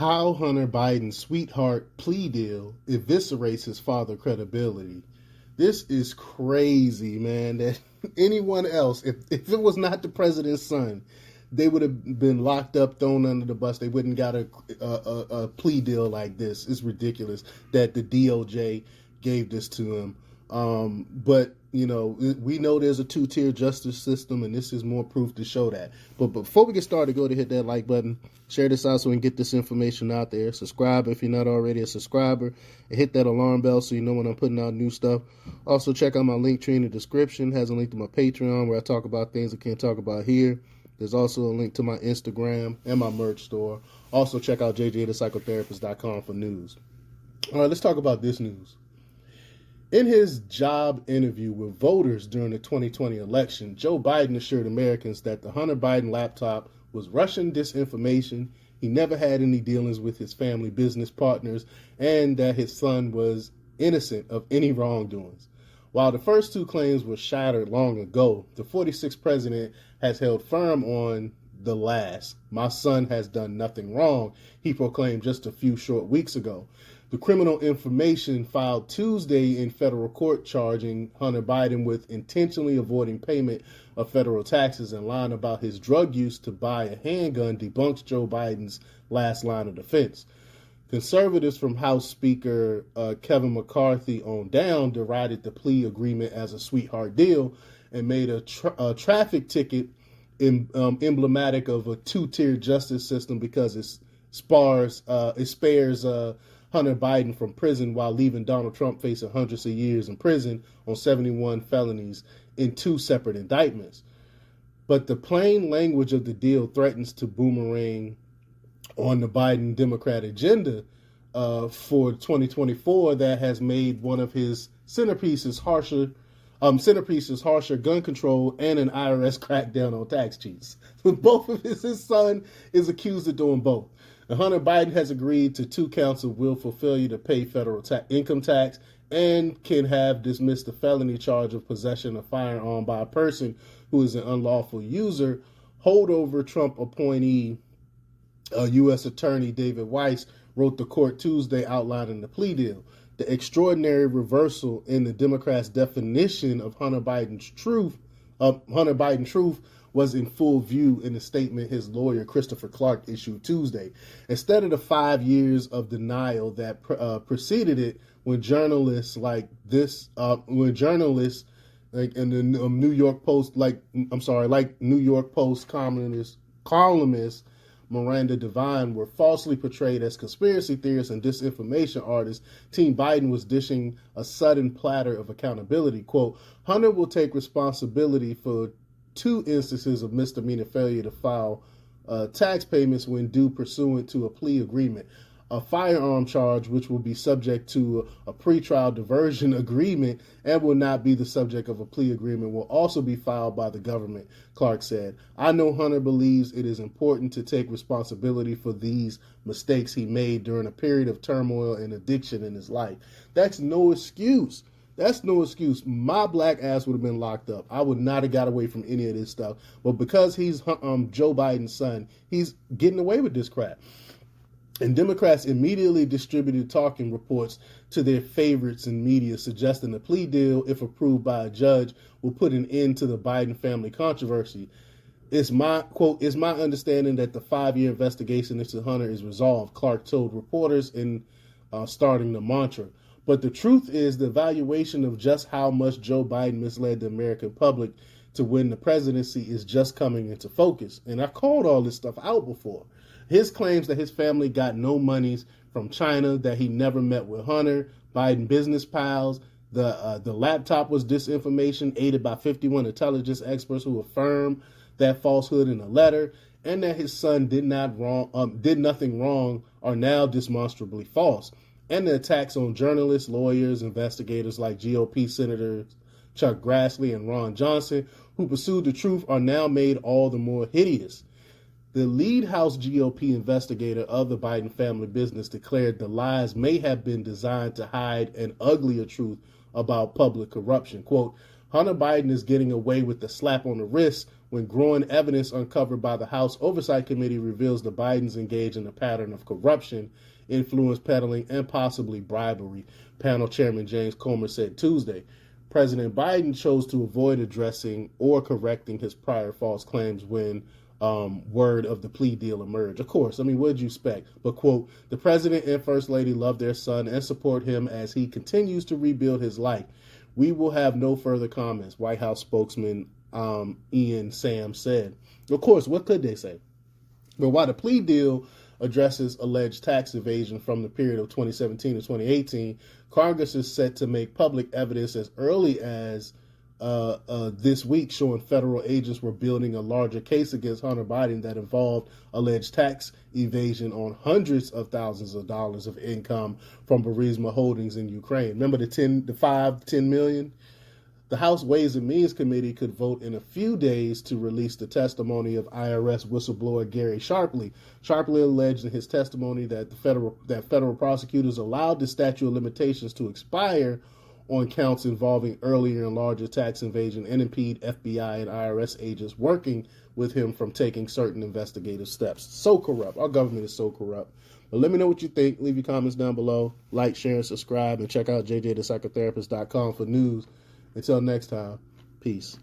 How Hunter Biden's sweetheart plea deal eviscerates his father credibility. This is crazy, man, that anyone else, if it was not the president's son, they would have been locked up, thrown under the bus. They wouldn't got a plea deal like this. It's ridiculous that the DOJ gave this to him. But, you know, we know there's a two-tier justice system, and this is more proof to show that. But before we get started, go to hit that like button, share this out so we can get this information out there. Subscribe if you're not already a subscriber, and hit that alarm bell so you know when I'm putting out new stuff. Also, check out my link tree in the description. It has a link to my Patreon where I talk about things I can't talk about here. There's also a link to my Instagram and my merch store. Also, check out jjthepsychotherapist.com for news. All right, let's talk about this news. In his job interview with voters during the 2020 election, Joe Biden assured Americans that the Hunter Biden laptop was Russian disinformation, he never had any dealings with his family business partners, and that his son was innocent of any wrongdoings. While the first two claims were shattered long ago, the 46th president has held firm on the last. My son has done nothing wrong, he proclaimed just a few short weeks ago. The criminal information filed Tuesday in federal court charging Hunter Biden with intentionally avoiding payment of federal taxes and lying about his drug use to buy a handgun debunks Joe Biden's last line of defense. Conservatives from House Speaker Kevin McCarthy on down derided the plea agreement as a sweetheart deal and made a traffic ticket emblematic of a two-tier justice system because it spares Hunter Biden from prison while leaving Donald Trump facing hundreds of years in prison on 71 felonies in two separate indictments. But the plain language of the deal threatens to boomerang on the Biden Democrat agenda for 2024 that has made one of his centerpieces harsher gun control and an IRS crackdown on tax cheats. Both of his son is accused of doing both. Hunter Biden has agreed to 2 counts of willful failure to pay federal income tax and can have dismissed the felony charge of possession of a firearm by a person who is an unlawful user. Holdover Trump appointee U.S. Attorney David Weiss wrote the court Tuesday outlining the plea deal. The extraordinary reversal in the Democrats' definition of Hunter Biden's truth was in full view in the statement his lawyer Christopher Clark issued Tuesday. Instead of the 5 years of denial that preceded it, when journalists like in the New York Post, like New York Post columnist Miranda Devine were falsely portrayed as conspiracy theorists and disinformation artists, Team Biden was dishing a sudden platter of accountability. Quote, Hunter will take responsibility for 2 instances of misdemeanor failure to file tax payments when due pursuant to a plea agreement. A firearm charge, which will be subject to a pretrial diversion agreement and will not be the subject of a plea agreement, will also be filed by the government, Clark said. I know Hunter believes it is important to take responsibility for these mistakes he made during a period of turmoil and addiction in his life. That's no excuse. That's no excuse. My black ass would have been locked up. I would not have got away from any of this stuff. But because he's Joe Biden's son, he's getting away with this crap. And Democrats immediately distributed talking reports to their favorites in media, suggesting the plea deal, if approved by a judge, will put an end to the Biden family controversy. It's my understanding that the 5-year investigation into Hunter is resolved, Clark told reporters in starting the mantra. But the truth is the evaluation of just how much Joe Biden misled the American public to win the presidency is just coming into focus. And I called all this stuff out before. His claims that his family got no monies from China, that he never met with Hunter, Biden business pals, the laptop was disinformation aided by 51 intelligence experts who affirmed that falsehood in a letter, and that his son did nothing wrong are now demonstrably false. And the attacks on journalists, lawyers, investigators like GOP Senators Chuck Grassley and Ron Johnson, who pursued the truth, are now made all the more hideous. The lead House GOP investigator of the Biden family business declared the lies may have been designed to hide an uglier truth about public corruption. Quote, Hunter Biden is getting away with the slap on the wrist when growing evidence uncovered by the House Oversight Committee reveals the Bidens engaged in a pattern of corruption, influence peddling, and possibly bribery, panel chairman James Comer said Tuesday. President Biden chose to avoid addressing or correcting his prior false claims when word of the plea deal emerged. Of course, I mean, what did you expect? But, quote, the president and first lady love their son and support him as he continues to rebuild his life. We will have no further comments, White House spokesman Ian Sam said. Of course, what could they say? But while the plea deal addresses alleged tax evasion from the period of 2017 to 2018, Congress is set to make public evidence as early as this week showing federal agents were building a larger case against Hunter Biden that involved alleged tax evasion on hundreds of thousands of dollars of income from Burisma Holdings in Ukraine. Remember the 10 million? The House Ways and Means Committee could vote in a few days to release the testimony of IRS whistleblower Gary Sharpley. Sharpley alleged in his testimony that federal prosecutors allowed the statute of limitations to expire on counts involving earlier and larger tax evasion and impede FBI and IRS agents working with him from taking certain investigative steps. So corrupt. Our government is so corrupt. But let me know what you think. Leave your comments down below. Like, share, and subscribe. And check out jjthepsychotherapist.com for news. Until next time, peace.